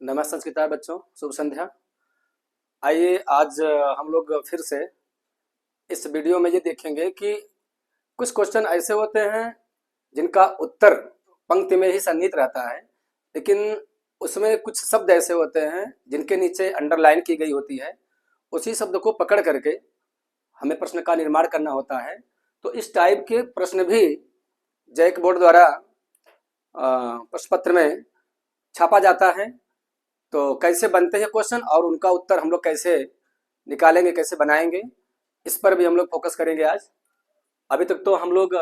नमस्ते संस्कृत बच्चों, शुभ संध्या। आइए आज हम लोग फिर से इस वीडियो में ये देखेंगे कि कुछ क्वेश्चन ऐसे होते हैं जिनका उत्तर पंक्ति में ही सन्निहित रहता है, लेकिन उसमें कुछ शब्द ऐसे होते हैं जिनके नीचे अंडरलाइन की गई होती है। उसी शब्द को पकड़ करके हमें प्रश्न का निर्माण करना होता है। तो इस टाइप के प्रश्न भी जैक बोर्ड द्वारा प्रश्न पत्र में छापा जाता है। तो कैसे बनते हैं क्वेश्चन और उनका उत्तर हम लोग कैसे निकालेंगे, कैसे बनाएंगे, इस पर भी हम लोग फोकस करेंगे आज। अभी तक तो हम लोग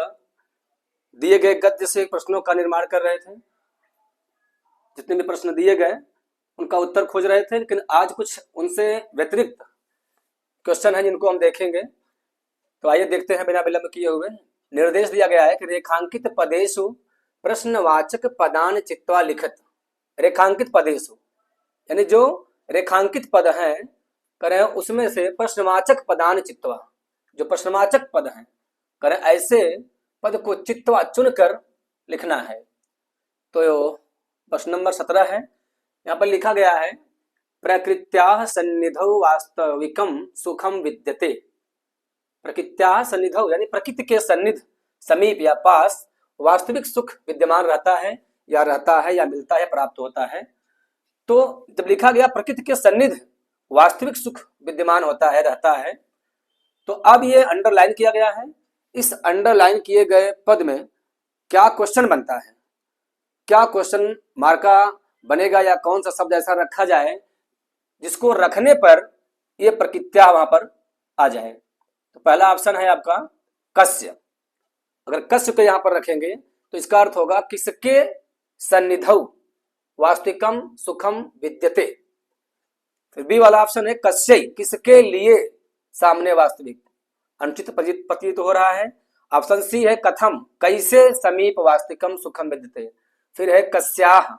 दिए गए गद्य से प्रश्नों का निर्माण कर रहे थे, जितने भी प्रश्न दिए गए उनका उत्तर खोज रहे थे, लेकिन आज कुछ उनसे व्यतिरिक्त क्वेश्चन है जिनको हम देखेंगे। तो आइए देखते हैं बिना विलंब किए हुए। निर्देश दिया गया है कि रेखांकित पदेषु प्रश्नवाचक पदान चित्वा लिखत। रेखांकित पदेषु यानी जो रेखांकित पद हैं करें उसमें से प्रश्नवाचक पदान चित्वा, जो प्रश्नवाचक पद हैं करें ऐसे पद को चित्वा चुनकर लिखना है। तो प्रश्न नंबर 17 है। यहाँ पर लिखा गया है प्रकृत्याः सन्निधौ वास्तविकम सुखम विद्यते। प्रकृत्याः सन्निधौ यानी प्रकृति के सन्निध, समीप या पास वास्तविक सुख विद्यमान रहता है या मिलता है, प्राप्त होता है। तो जब लिखा गया प्रकृति के सन्निध वास्तविक सुख विद्यमान होता है, रहता है, तो अब ये अंडरलाइन किया गया है। इस अंडरलाइन किए गए पद में क्या क्वेश्चन बनता है, क्या क्वेश्चन मार्का बनेगा या कौन सा शब्द ऐसा रखा जाए जिसको रखने पर ये प्रकृत्या वहां पर आ जाए। तो पहला ऑप्शन है आपका कस्य। अगर कस्य को यहां पर रखेंगे तो इसका अर्थ होगा किसके सन्निधौ वास्तविकम सुखम विद्यते। फिर बी वाला ऑप्शन है कस्य, किसके लिए सामने वास्तविक, अनुचित प्रतीत हो रहा है। ऑप्शन सी है कथम, कैसे समीप वास्तविकम सुखम विद्यते। फिर है कस्याः,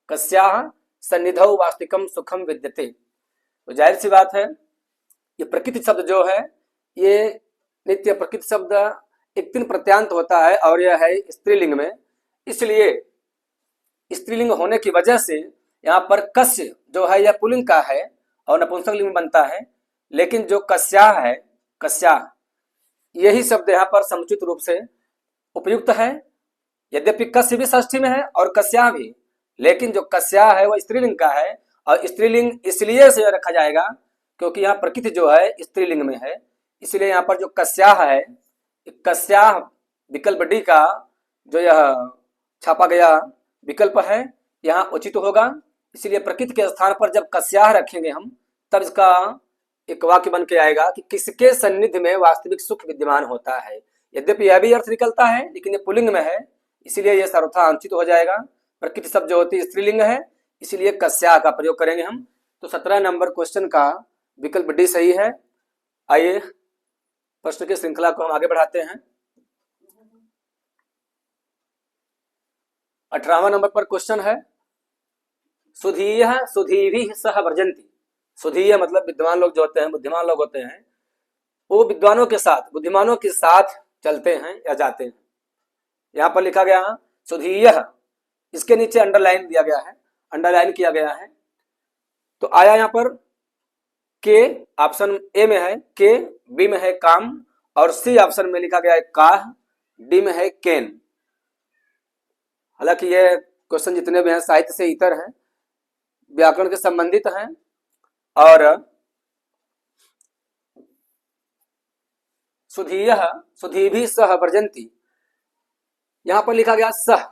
कस्याः सन्निधौ वास्तविकम सुखम विद्यते। तो जाहिर सी बात है ये प्रकृति शब्द जो है ये नित्य प्रकृति शब्द एक तीन प्रत्यांत होता है और यह है स्त्रीलिंग में, इसलिए स्त्रीलिंग होने की वजह से यहाँ पर कस्य जो है यह पुल्लिंग का है और नपुंसक लिंग में बनता है। लेकिन जो कस्याः है, कस्याः यही शब्द यहाँ पर समुचित रूप से उपयुक्त है। यद्यपि कस्य भी षष्ठी में है और कस्याः भी, लेकिन जो कस्याः है वह स्त्रीलिंग का है और स्त्रीलिंग इसलिए से रखा जाएगा क्योंकि यहाँ प्रकृति जो है स्त्रीलिंग में है, इसलिए यहाँ पर जो कस्याः है, कस्याः विकल्प डी का जो यह छापा गया विकल्प है यहाँ उचित होगा। इसलिए प्रकृति के स्थान पर जब कस्याः रखेंगे हम तब इसका एक वाक्य बन के आएगा कि किसके सन्निध में वास्तविक सुख विद्यमान होता है। यद्यपि यह भी अर्थ निकलता है लेकिन ये पुल्लिंग में है, इसलिए यह सर्वथा अनुचित हो जाएगा। प्रकृति शब्द जो होती है स्त्रीलिंग है, इसलिए कस्याः का प्रयोग करेंगे हम। तो 17 नंबर क्वेश्चन का विकल्प डी सही है। आइए प्रश्न की श्रृंखला को हम आगे बढ़ाते हैं। 18वां नंबर पर क्वेश्चन है सुधीयः सुधीभिः सह व्रजन्ति। सुधीय मतलब विद्वान लोग जो होते हैं, बुद्धिमान लोग होते हैं, वो विद्वानों के साथ, बुद्धिमानों के साथ चलते हैं या जाते हैं। यहाँ पर लिखा गया सुधीयः, इसके नीचे अंडरलाइन दिया गया है, अंडरलाइन किया गया है। तो आया यहाँ पर के, ऑप्शन ए में है के, बी में है काम और सी ऑप्शन में लिखा गया है काह, डी में है केन। हालांकि ये क्वेश्चन जितने भी हैं साहित्य से इतर हैं, व्याकरण के संबंधित हैं और सुधीयः सुधीभिः सह व्रजन्ति, यहां पर लिखा गया सह,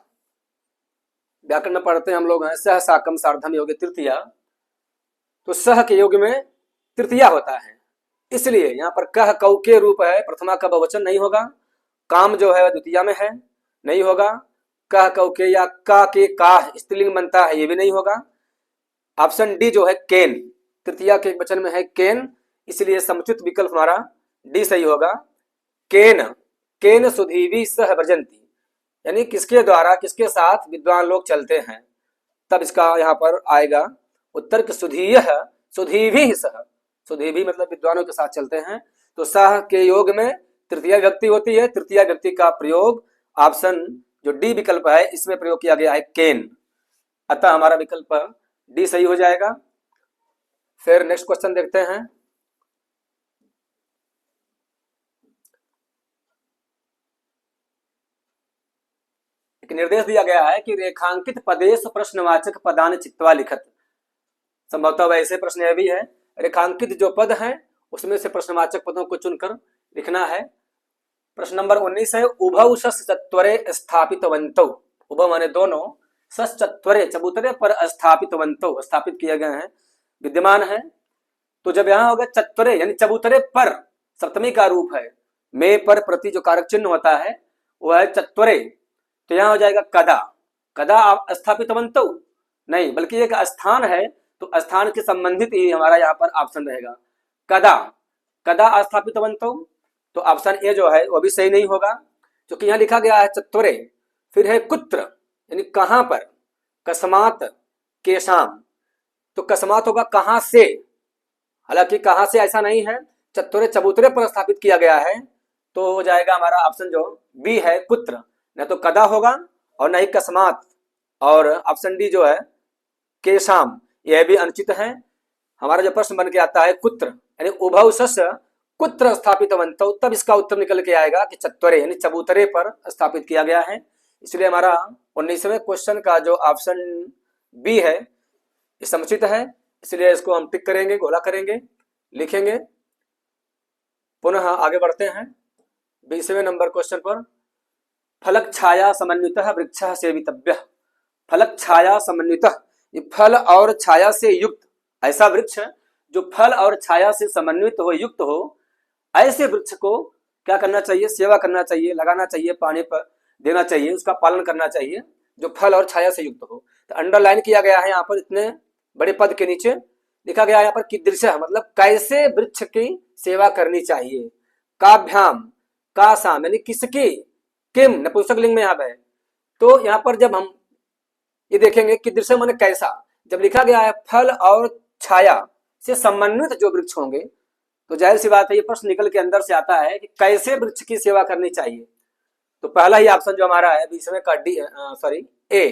व्याकरण में पढ़ते हैं हम लोग हैं सह साकम सार्धम योग तृतीया, तो सह के योग में तृतीया होता है, इसलिए यहाँ पर कह कौ के रूप है, प्रथमा का बहुवचन नहीं होगा। काम जो है द्वितीया में है, नहीं होगा। कह कौ के या का के काह स्त्रीलिंग बनता है, ये भी नहीं होगा। ऑप्शन डी जो है केन, तृतीया के एक वचन में है केन, इसलिए समुचित विकल्प हमारा डी सही होगा। केन, केन सुधीभिः सह व्रजन्ति, यानी किसके द्वारा, किसके साथ विद्वान लोग चलते हैं, तब इसका यहाँ पर आएगा उत्तर कि सुधीयः सुधीभिः सह, सुधीभिः मतलब विद्वानों के साथ चलते हैं। तो सह के योग में तृतीया व्यक्ति होती है, तृतीया व्यक्ति का प्रयोग ऑप्शन जो डी विकल्प है इसमें प्रयोग किया गया है केन। अतः हमारा विकल्प डी सही हो जाएगा। फिर नेक्स्ट क्वेश्चन देखते हैं। एक निर्देश दिया गया है कि रेखांकित पदेश प्रश्नवाचक पदान चित्वा लिखत। संभवतः वैसे प्रश्न यह भी है, रेखांकित जो पद हैं उसमें से प्रश्नवाचक पदों को चुनकर लिखना है। प्रश्न नंबर 19 है, उभौ सस चत्वरे स्थापितवन्तौ। उभौ माने दोनों, सस चत्वरे चबूतरे पर स्थापितवन्तौ स्थापित किए गए हैं, विद्यमान है। तो जब यहाँ होगा चत्वरे यानी चबूतरे पर, सप्तमी का रूप है, में पर प्रति जो कारक चिन्ह होता है वह है चत्वरे, तो यहाँ हो जाएगा कदा। कदा स्थापितवन्तौ नहीं, बल्कि एक स्थान है तो स्थान के संबंधित ही हमारा यहाँ पर ऑप्शन रहेगा। कदा, कदा स्थापितवन्तौ, तो ऑप्शन ए जो है वो भी सही नहीं होगा, क्योंकि यहाँ लिखा गया है चत्वरे, फिर है कुत्र यानी कहां पर, कस्मात केशाम, तो कस्मात होगा कहां से, हालांकि कहां से ऐसा नहीं है, चत्वरे चबूतरे पर स्थापित किया गया है, तो हो जाएगा हमारा ऑप्शन जो बी है कुत्र, न तो कदा होगा और न ही कस्मात, और ऑप्शन डी जो है केशाम यह भी अनुचित है। हमारा जो प्रश्न बन के आता है कुत्र यानी उभौ सस कुत्र स्थापितवन्तौ, तब इसका उत्तर निकल के आएगा कि चत्वरे यानी चबूतरे पर स्थापित किया गया है। इसलिए हमारा 19वें क्वेश्चन का जो ऑप्शन बी है ये समुचित है, इसलिए इसको हम टिक करेंगे, गोला करेंगे, लिखेंगे। पुनः आगे बढ़ते हैं 20वें नंबर क्वेश्चन पर। फलक छाया समन्वितः वृक्षः सेवितव्यः। फलक छाया समन्वितः, ये फल और छाया से युक्त ऐसा वृक्ष जो फल और छाया से समन्वित हो, युक्त हो, ऐसे वृक्ष को क्या करना चाहिए, सेवा करना चाहिए, लगाना चाहिए, पानी पर देना चाहिए, उसका पालन करना चाहिए, जो फल और छाया से युक्त हो। तो अंडरलाइन किया गया है यहाँ पर, इतने बड़े पद के नीचे लिखा गया है यहाँ पर कीदृशः, मतलब कैसे वृक्ष की सेवा करनी चाहिए। काभ्याम, कासाम यानी किसकी, किम नपुंसक लिंग में यहाँ है, तो यहाँ पर जब हम ये देखेंगे कीदृशः माने कैसा, जब लिखा गया है फल और छाया से समन्वित जो वृक्ष होंगे, तो जाहिर सी बात है ये प्रश्न निकल के अंदर से आता है कि कैसे वृक्ष की सेवा करनी चाहिए। तो पहला ही ऑप्शन जो हमारा है 20वें का डी, सॉरी ए,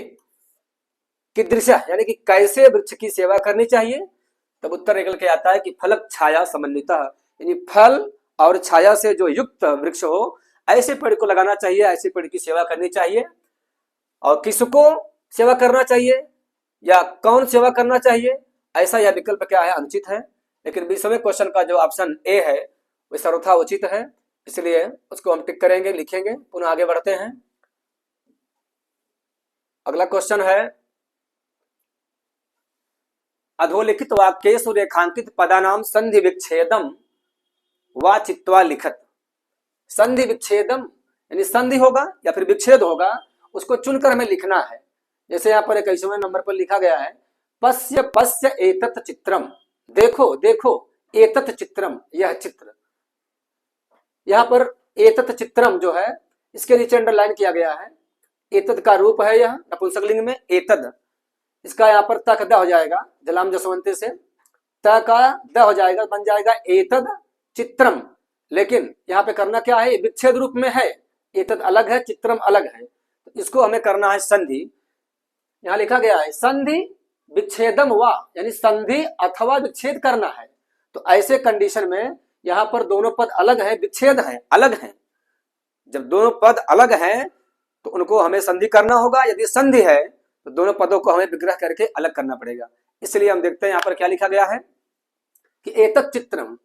कीदृशः यानी कि कैसे वृक्ष की सेवा करनी चाहिए, तब उत्तर निकल के आता है कि फलक छाया समन्वितः, यानी फल और छाया से जो युक्त वृक्ष हो ऐसे पेड़ को लगाना चाहिए, ऐसे पेड़ की सेवा करनी चाहिए। और किसको सेवा करना चाहिए या कौन सेवा करना चाहिए, ऐसा यह विकल्प क्या है, अनुचित है। लेकिन 20वें क्वेश्चन का जो ऑप्शन ए है वह सर्वथा उचित है, इसलिए उसको हम टिक करेंगे, लिखेंगे। पुनः आगे बढ़ते हैं। अगला क्वेश्चन है, अधोलिखित वाक्येषु रेखांकित पदानाम संधि विच्छेदम वा चित्वा लिखत। संधि विच्छेदम यानी संधि होगा या फिर विच्छेद होगा, उसको चुनकर हमें लिखना है। जैसे यहाँ पर 21वें नंबर पर लिखा गया है, पश्य पश्य एतत् चित्रम, देखो देखो एतत् चित्रम, यह चित्र। यहाँ पर एतत् चित्रम जो है इसके नीचे अंडरलाइन किया गया है, एतत् का रूप है यह नपुंसक लिंग में एतद, इसका यहाँ पर तक द हो जाएगा, जलाम जसवंती से त का द हो जाएगा, बन जाएगा एतद चित्रम। लेकिन यहाँ पे करना क्या है, विच्छेद रूप में है, एतद अलग है, चित्रम अलग है, तो इसको हमें करना है संधि। यहाँ लिखा गया है संधि विच्छेदम वा, यानी संधि अथवा विच्छेद करना है। तो ऐसे कंडीशन में यहाँ पर दोनों पद अलग है, विच्छेद है, अलग है। जब दोनों पद अलग हैं तो उनको हमें संधि करना होगा, यदि संधि है तो दोनों पदों को हमें विग्रह करके अलग करना पड़ेगा। इसलिए हम देखते हैं यहाँ पर क्या लिखा गया है कि एतत् चित्रम,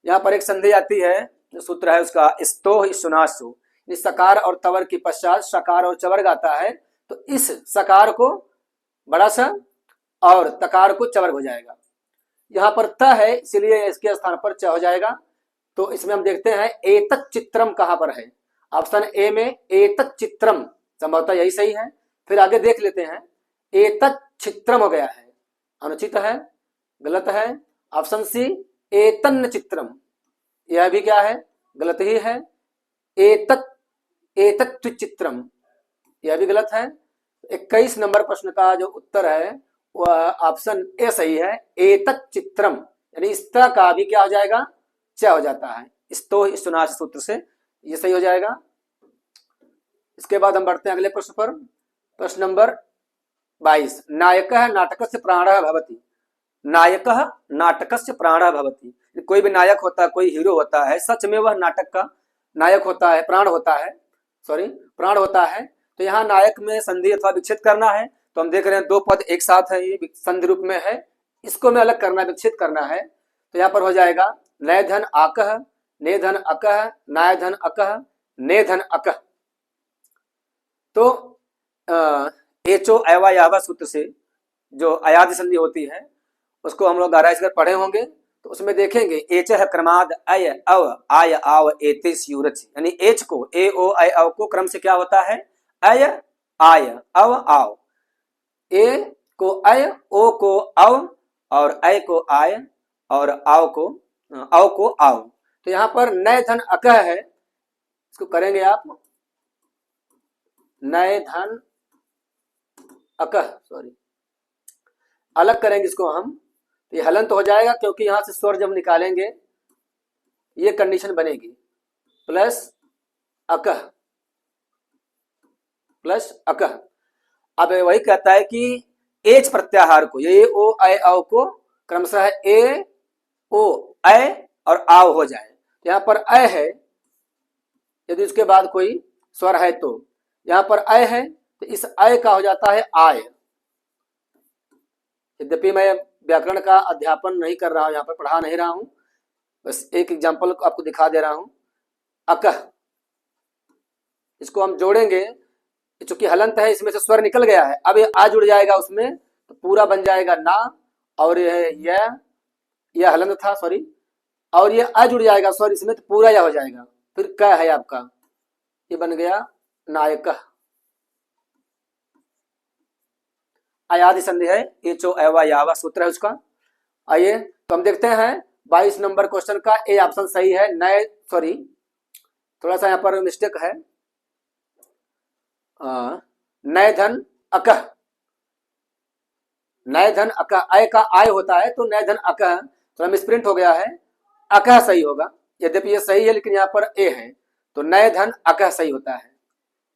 यहाँ पर एक संधि आती है, जो सूत्र है उसका स्तोह सुनासु, सकार और तवर के पश्चात सकार और चवर्ग आता है, तो इस सकार को बड़ा सा और तकार को चवर्ग हो जाएगा। यहाँ पर त है इसलिए इसके स्थान पर च हो जाएगा। तो इसमें हम देखते हैं एतत् चित्रम कहाँ पर है, ऑप्शन ए में एतत् चित्रम, संभवतः यही सही है। फिर आगे देख लेते हैं, एतत् चित्रम हो गया है, अनुचित है, गलत है। ऑप्शन सी एतन्न चित्रम, यह भी क्या है, गलत ही है। एतत् चित्रम, यह भी गलत है। 21 नंबर प्रश्न का जो उत्तर है वह ऑप्शन ए सही है, एतत् चित्रम, यानी इस तरह का भी क्या हो जाएगा, च हो जाता है, स्तो सुनाश सूत्र से, ये सही हो जाएगा। इसके बाद हम बढ़ते हैं अगले प्रश्न पर, प्रश्न नंबर 22 नायकः नाटकस्य प्राणः भवति। नायकः नाटकस्य प्राणः भवति, कोई भी नायक होता है, कोई हीरो होता है, सच में वह नाटक का नायक होता है, प्राण होता है, सॉरी प्राण होता है। तो यहाँ नायक में संधि अथवा विच्छेद करना है, तो हम देख रहे हैं दो पद एक साथ है, ये संधि रूप में है, इसको में अलग करना है, विच्छेद करना है। तो यहाँ पर हो जाएगा नय धन आकह, ने धन अकह, नाय धन अकह, ने धन अकह। तो एचो अयवा यावा सूत्र से जो अयादि संधि होती है उसको हम लोग गहराई से पढ़े होंगे, तो उसमें देखेंगे एच क्रमाद अय अव आय आव एते स्यूरच, यानी एच को ए ओ आय अव को क्रम से क्या होता है अय आय अव आव, ए को अय, ओ को अव और अय को आय और आव को आव। तो यहाँ पर नय धन अकह है, इसको करेंगे आप नय धन अकह, सॉरी अलग करेंगे इसको हम, तो ये हलंत हो जाएगा क्योंकि यहां से स्वर जब निकालेंगे ये कंडीशन बनेगी प्लस अकह प्लस अकह। अब वही कहता है कि एच प्रत्याहार को ये ओ ऐ औ को क्रमशः ए ओ ऐ और आव हो जाए। तो यहाँ पर ऐ है, यदि उसके बाद कोई स्वर है तो यहाँ पर ऐ है, तो इस ऐ का हो जाता है आय। यद्यपि मैं व्याकरण का अध्यापन नहीं कर रहा हूं, यहाँ पर पढ़ा नहीं रहा हूं, बस एक एग्जाम्पल आपको दिखा दे रहा हूं। अकह, इसको हम जोड़ेंगे, चूंकि हलंत है इसमें से स्वर निकल गया है, अब ये आ जुड़ जाएगा उसमें तो पूरा बन जाएगा ना, और यह हलंत था सॉरी, और ये आ जुड़ जाएगा स्वर इसमें तो पूरा यह हो जाएगा, फिर क है आपका, ये बन गया नायक। अयादि संधि है, एचो एवा यावा सूत्र है उसका। आइए तो हम देखते हैं 22 नंबर क्वेश्चन का ए ऑप्शन सही है। नए सॉरी थोड़ा सा यहाँ पर मिस्टेक है, नय धन अकह, नय धन अकह, आय का आय होता है तो नय धन अकह थोड़ा मिसप्रिंट हो गया है, अकह सही होगा, यद्यपि ये सही है लेकिन यहाँ पर ए है, तो नय धन अकह सही होता है।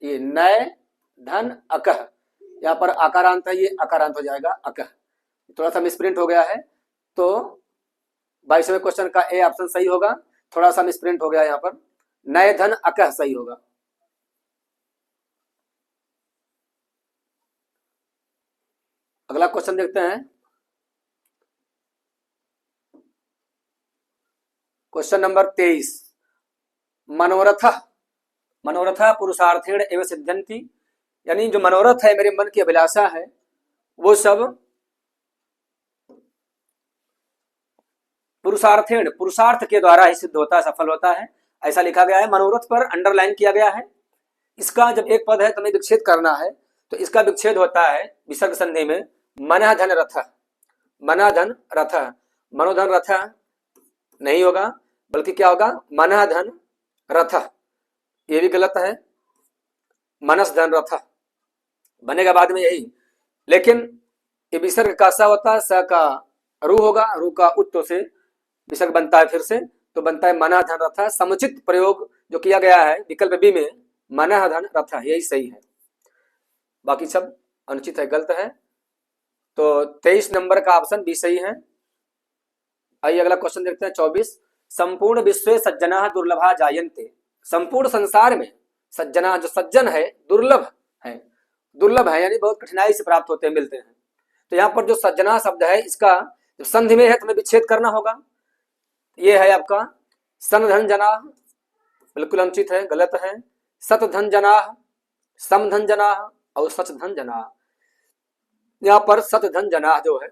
ये नय धन अकह, यहाँ पर आकारांत है, ये आकारांत हो जाएगा अकह, थोड़ा सा मिसप्रिंट हो गया है, तो 22वें क्वेश्चन का ए ऑप्शन सही होगा, थोड़ा सा मिसप्रिंट हो गया यहाँ पर, नय धन अकह सही होगा। अगला क्वेश्चन देखते हैं, क्वेश्चन नंबर 23, मनोरथ, मनोरथ पुरुषार्थेण एवं सिद्ध्यन्ति, यानी जो मनोरथ है, मेरे मन की अभिलाषा है, वो सब पुरुषार्थेण, पुरुषार्थ के द्वारा ही सिद्ध होता है, सफल होता है, ऐसा लिखा गया है। मनोरथ पर अंडरलाइन किया गया है। इसका जब एक पद है तो हमें विच्छेद करना है, तो इसका विच्छेद होता है विसर्ग संधि में मनः धन रथ, मनः धन रथ, मनोधन रथ नहीं होगा, बल्कि क्या होगा मनः धन रथ, ये भी गलत है, मनस धन रथ बनेगा बाद में यही, लेकिन ये विसर्ग का सा होता है, स का रू होगा, रू का उत्तो से विसर्ग बनता है फिर से, तो बनता है मनः धन रथ। समुचित प्रयोग जो किया गया है विकल्प बी में मनः धन रथ, यही सही है, बाकी सब अनुचित है, गलत है। तो 23 नंबर का ऑप्शन बी सही है। आइए अगला क्वेश्चन देखते हैं 24, संपूर्ण विश्व सज्जना दुर्लभा जायन्ते, संपूर्ण संसार में सज्जना जो सज्जन है दुर्लभ है, दुर्लभ है यानी बहुत कठिनाई से प्राप्त होते हैं, मिलते हैं। तो यहाँ पर जो सज्जना शब्द है इसका जब संधि में है तो हमें विच्छेद करना होगा, ये है आपका सनधन जना, बिल्कुल अनुचित है, गलत है, सतधन जना, समधन जना और सचधन जना। यहाँ पर सतधन जना जो है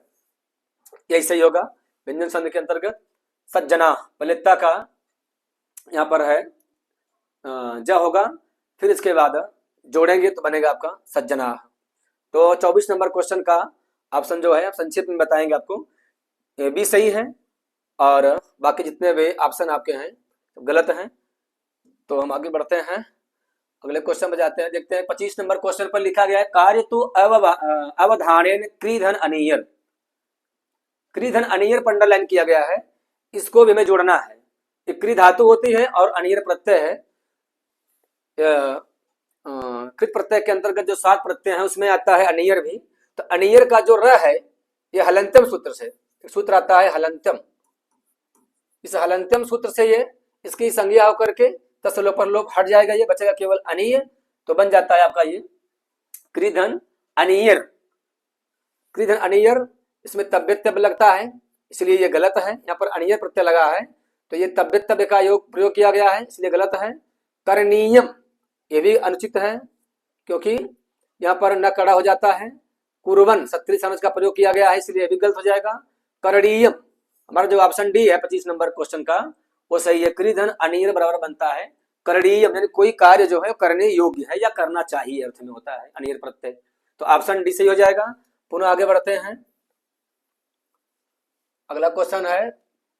यही सही होगा, व्यंजन संधि के अंतर्गत सज्जना बलिता का यहाँ पर है ज होगा, फिर इसके बाद जोड़ेंगे तो बनेगा आपका सज्जना। तो 24 नंबर क्वेश्चन का ऑप्शन जो है आप संक्षिप्त में बताएंगे, आपको बी सही है और बाकी जितने भी ऑप्शन आपके हैं गलत हैं। तो हम आगे बढ़ते हैं, अगले क्वेश्चन में जाते हैं, देखते हैं 25 नंबर क्वेश्चन पर लिखा गया है कार्य तो अवधानेन क्रीधन अनियर, क्रीधन अनियर पर अंडरलाइन किया गया है, इसको भी हमें जोड़ना है। क्री धातु होती है और अनियर प्रत्यय है, कृत प्रत्यय के अंतर्गत जो 7 प्रत्यय हैं उसमें आता है अनियर भी, तो अनियर का जो र है ये हलंत्यम सूत्र से, सूत्र आता है हलंत्यम, इस हलंत्यम सूत्र से ये इसकी संज्ञा होकर के तसलोप पर लोप हट जाएगा, ये बचेगा केवल अनीय, तो बन जाता है आपका ये कृधन अनियर। कृधन अनियर, इसमें तब्यत तब लगता है इसलिए ये गलत है, यहाँ पर अनियर प्रत्यय लगा है तो ये तब्यत तब का योग प्रयोग किया गया है इसलिए गलत है। करणीयम, ये भी अनुचित है क्योंकि यहाँ पर न कड़ा हो जाता है। कुर्वन, सत्रि समास का प्रयोग किया गया है इसलिए भी गलत हो जाएगा। करणीयम, हमारा जो ऑप्शन डी है 25 नंबर क्वेश्चन का वो सही है। कृधन अनियर बराबर बनता है करणीयम, यानी कोई कार्य जो है करने योग्य है या करना चाहिए अर्थ में होता है अनियर प्रत्यय, तो ऑप्शन डी सही हो जाएगा। पुनः आगे बढ़ते हैं, अगला क्वेश्चन है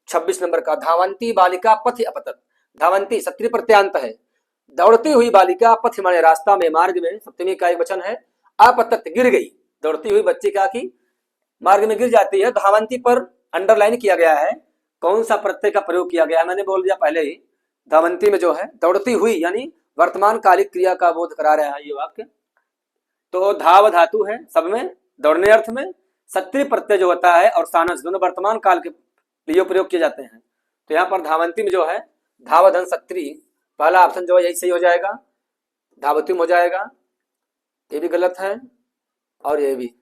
26 नंबर का। धावंती बालिका पथ अपतत। धावंती सत्रि प्रत्यांत है, दौड़ती हुई बालिका, पथ माने रास्ता में, मार्ग में, सप्तमी का एक वचन है। अपतत गिर गई, दौड़ती हुई बच्ची का की मार्ग में गिर जाती है। धावंती पर अंडरलाइन किया गया है, कौन सा प्रत्यय का प्रयोग किया गया है, मैंने बोल दिया पहले ही। धावंती में जो है दौड़ती हुई यानी वर्तमान कालिक क्रिया का बोध करा रहा है ये वाक्य। तो धाव धातु है सब में, दौड़ने अर्थ में, सत्रि प्रत्यय जो होता है और सानस दोनों वर्तमान काल के लिए प्रयोग किए जाते हैं। तो यहाँ पर धावंती में जो है धावधन सत्रि, पहला ऑप्शन जो है यही सही हो जाएगा, धावती में हो जाएगा, ये भी गलत है और ये भी।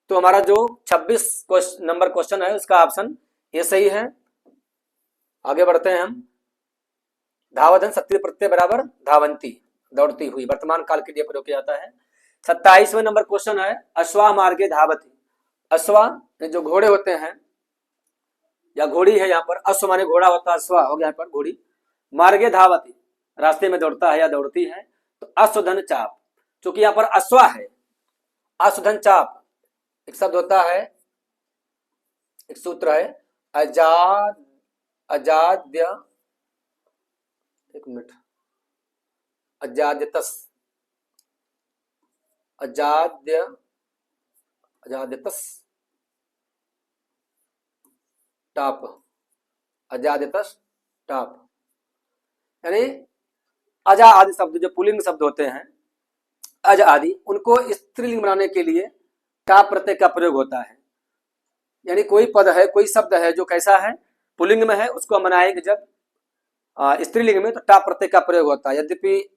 तो हमारा जो 26 नंबर क्वेश्चन है उसका ऑप्शन ये सही है। आगे बढ़ते हैं हम। धावधन सत्रि प्रत्यय बराबर धावंती, दौड़ती हुई, वर्तमान काल के लिए प्रयोग किया जाता है। 27वें नंबर क्वेश्चन है अश्वा मार्गे धावती। अश्वा जो घोड़े होते हैं या घोड़ी है, यहाँ पर अश्व माने घोड़ा होता है, अश्वा हो गया यहाँ पर घोड़ी। मार्गे धावती, रास्ते में दौड़ता है या दौड़ती है, तो अश्वधन चाप, चूंकि यहाँ पर अश्वा है, अश्वधन चाप एक शब्द होता है, एक सूत्र है अजाद्य, एक मिनट, अजाद्यतस, अजाद्यतस टाप, अजाद्यतस टाप, यानी अजा आदि शब्द जो पुल्लिंग शब्द होते हैं, अज आदि, उनको स्त्रीलिंग बनाने के लिए टाप प्रत्यय का प्रयोग होता है। यानी कोई पद है, कोई शब्द है जो कैसा है, पुल्लिंग में है, उसको हम बनाएंगे जब स्त्रीलिंग में तो टाप प्रत्यय का प्रयोग होता है। यद्यपि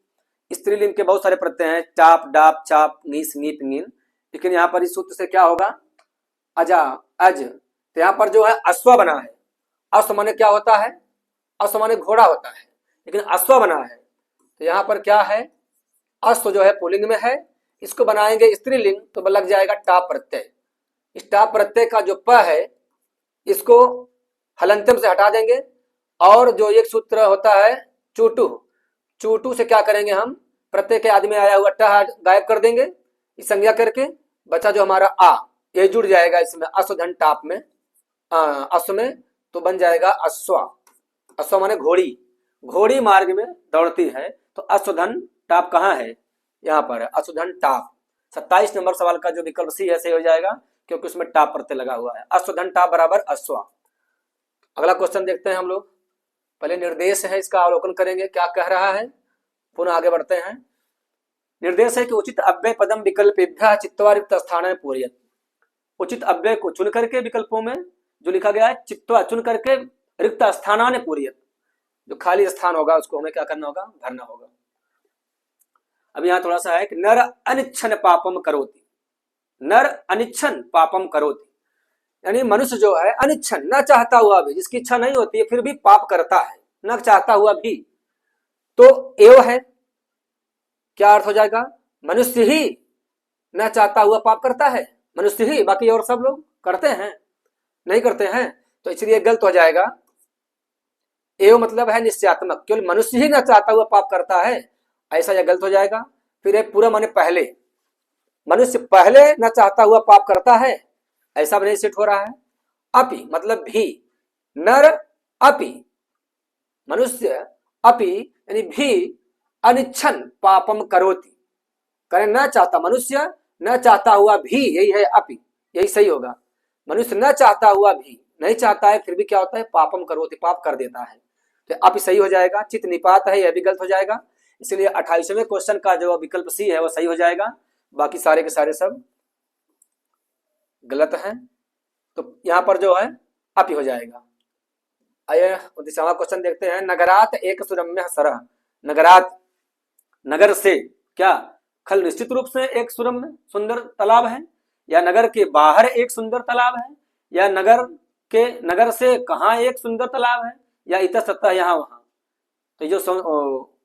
स्त्रीलिंग के बहुत सारे प्रत्यय हैं, टाप, डाप, चाप, नीस, नीप, नीन, लेकिन यहाँ पर इस सूत्र से क्या होगा, अजा, अज, तो यहाँ पर जो है अश्व बना है। अश्व माने क्या होता है, अश्व माने घोड़ा होता है, लेकिन अश्व बना है तो यहाँ पर क्या है, अश्व जो है पुल्लिंग में है, इसको बनाएंगे स्त्रीलिंग तो लग जाएगा टाप प्रत्यय। इस टाप प्रत्यय का जो प है इसको हलंत्यम से हटा देंगे और जो एक सूत्र होता है चूटू, चूटू से क्या करेंगे हम, प्रत्यय के आदि में आया हुआ ट गायब कर देंगे, इस संज्ञा करके बचा जो हमारा आ, ये जुड़ जाएगा इसमें अश्वधन टाप में, अश्व में, तो बन जाएगा अश्वा। अश्व माने घोड़ी, घोड़ी मार्ग में दौड़ती है तो अश्वधन टाप कहाँ है, यहाँ पर अश्वधन टाप। 27 नंबर सवाल का जो विकल्प सी है सही हो जाएगा क्योंकि उसमें टाप प्रत्यय लगा हुआ है। अश्वधन टाप बराबर अश्वा। अगला क्वेश्चन देखते हैं हम लोग, पहले निर्देश है इसका अवलोकन करेंगे क्या कह रहा है, पुनः आगे बढ़ते हैं। निर्देश है कि उचित अव्यय पदम विकल्पेभ्यः चित्वा रिक्त स्थान पूरयत। उचित अव्यय को चुन करके विकल्पों में जो लिखा गया है चित्वा चुन करके रिक्त स्थानान पूरयत, जो खाली स्थान होगा उसको हमें क्या करना होगा, भरना होगा। अब यहाँ थोड़ा सा है कि नर अनिच्छन पापम करोति, नर अनिच्छन पापम करोति, यानी मनुष्य जो है अनिच्छन, न चाहता हुआ भी, जिसकी इच्छा नहीं होती है फिर भी पाप करता है, न चाहता हुआ भी, तो एव है, क्या अर्थ हो जाएगा, मनुष्य ही न चाहता हुआ पाप करता है, मनुष्य ही, बाकी और सब लोग करते हैं, नहीं करते हैं, तो इसलिए गलत हो जाएगा। एव मतलब है निश्चयात्मक, केवल मनुष्य ही न चाहता हुआ पाप करता है, ऐसा यह गलत हो जाएगा। फिर एक पूरा माने पहले, मनुष्य पहले न चाहता हुआ पाप करता है, ऐसा भी नहीं सेट हो रहा है। अपि मतलब भी, नर अपि, मनुष्य अपि यानी भी अनिच्छन पापम करोति, करे न चाहता, मनुष्य न चाहता हुआ भी, यही है अपि, यही सही होगा। मनुष्य न चाहता हुआ भी, नहीं चाहता है फिर भी क्या होता है, पापम करोति, पाप कर देता है, तो अपि सही हो जाएगा। चित निपात है यह भी गलत हो जाएगा, इसलिए 28वें क्वेश्चन का जो विकल्प सी है वो सही हो जाएगा, बाकी सारे के सारे सब गलत है, तो यहाँ पर जो है अप ही हो जाएगा। आइए 29वां क्वेश्चन देखते हैं। नगरात एक सुरम्य सरह, नगरात नगर से क्या खल निश्चित रूप से एक सुरम्य सुंदर तालाब है, या नगर के बाहर एक सुंदर तालाब है, या नगर से कहाँ एक सुंदर तालाब है, या इतस्ततः यहाँ वहां। तो जो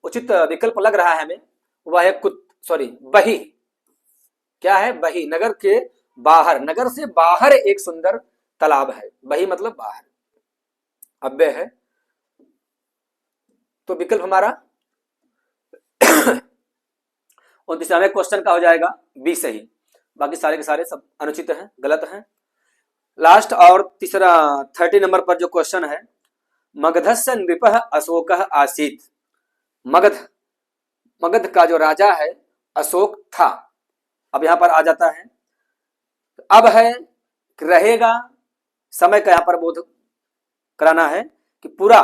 उचित विकल्प लग रहा है हमें वह है बही। क्या है? बही। नगर के बाहर, नगर से बाहर एक सुंदर तालाब है। बही मतलब बाहर, अव्यय है। तो विकल्प हमारा 29वें क्वेश्चन का हो जाएगा बी सही। बाकी सारे के सारे सब अनुचित हैं, गलत हैं। लास्ट और तीसरा 30 नंबर पर जो क्वेश्चन है, मगधस्य नृपः अशोकः आसीत्। मगध का जो राजा है अशोक था। अब यहां पर आ जाता है, अब है रहेगा, समय का यहां पर बोध कराना है कि पूरा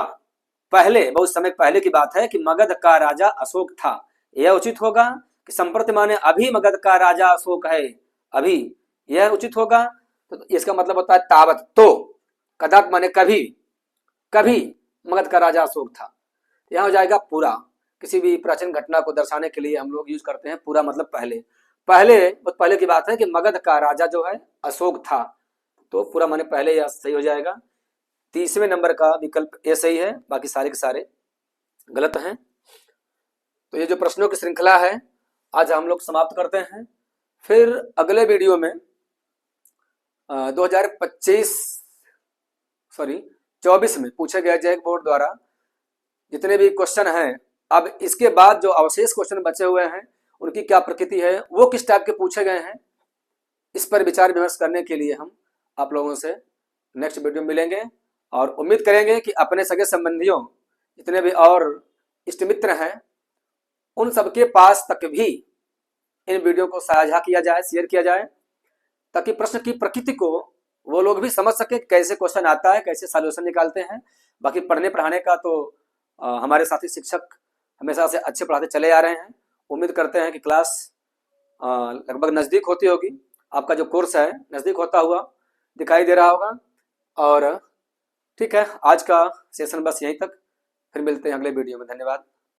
पहले, बहुत समय पहले की बात है कि मगध का राजा अशोक था। यह उचित होगा कि संप्रति माने अभी मगध का राजा अशोक है, अभी, यह उचित होगा। तो इसका मतलब होता है तावत, तो कदाप माने कभी, कभी मगध का राजा अशोक था। यह हो जाएगा पूरा। किसी भी प्राचीन घटना को दर्शाने के लिए हम लोग यूज करते हैं पूरा, मतलब पहले। बहुत पहले की बात है कि मगध का राजा जो है अशोक था, तो पूरा माने पहले, यह सही हो जाएगा। 30वें नंबर का विकल्प ए सही है, बाकी सारे के सारे गलत हैं। तो ये जो प्रश्नों की श्रृंखला है आज हम लोग समाप्त करते हैं। फिर अगले वीडियो में 2024 में पूछे गए जैक बोर्ड द्वारा जितने भी क्वेश्चन हैं, अब इसके बाद जो अवशेष क्वेश्चन बचे हुए हैं उनकी क्या प्रकृति है, वो किस टाइप के पूछे गए हैं, इस पर विचार विमर्श करने के लिए हम आप लोगों से नेक्स्ट वीडियो में मिलेंगे। और उम्मीद करेंगे कि अपने सगे संबंधियों, जितने भी और इष्ट मित्र हैं, उन सबके पास तक भी इन वीडियो को साझा किया जाए, शेयर किया जाए, ताकि प्रश्न की प्रकृति को वो लोग भी समझ सके, कैसे क्वेश्चन आता है, कैसे सॉल्यूशन निकालते हैं। बाकी पढ़ने पढ़ाने का तो हमारे साथी शिक्षक हमेशा से अच्छे पढ़ाते चले आ रहे हैं। उम्मीद करते हैं कि क्लास लगभग नज़दीक होती होगी, आपका जो कोर्स है नज़दीक होता हुआ दिखाई दे रहा होगा। और ठीक है, आज का सेशन बस यहीं तक, फिर मिलते हैं अगले वीडियो में। धन्यवाद।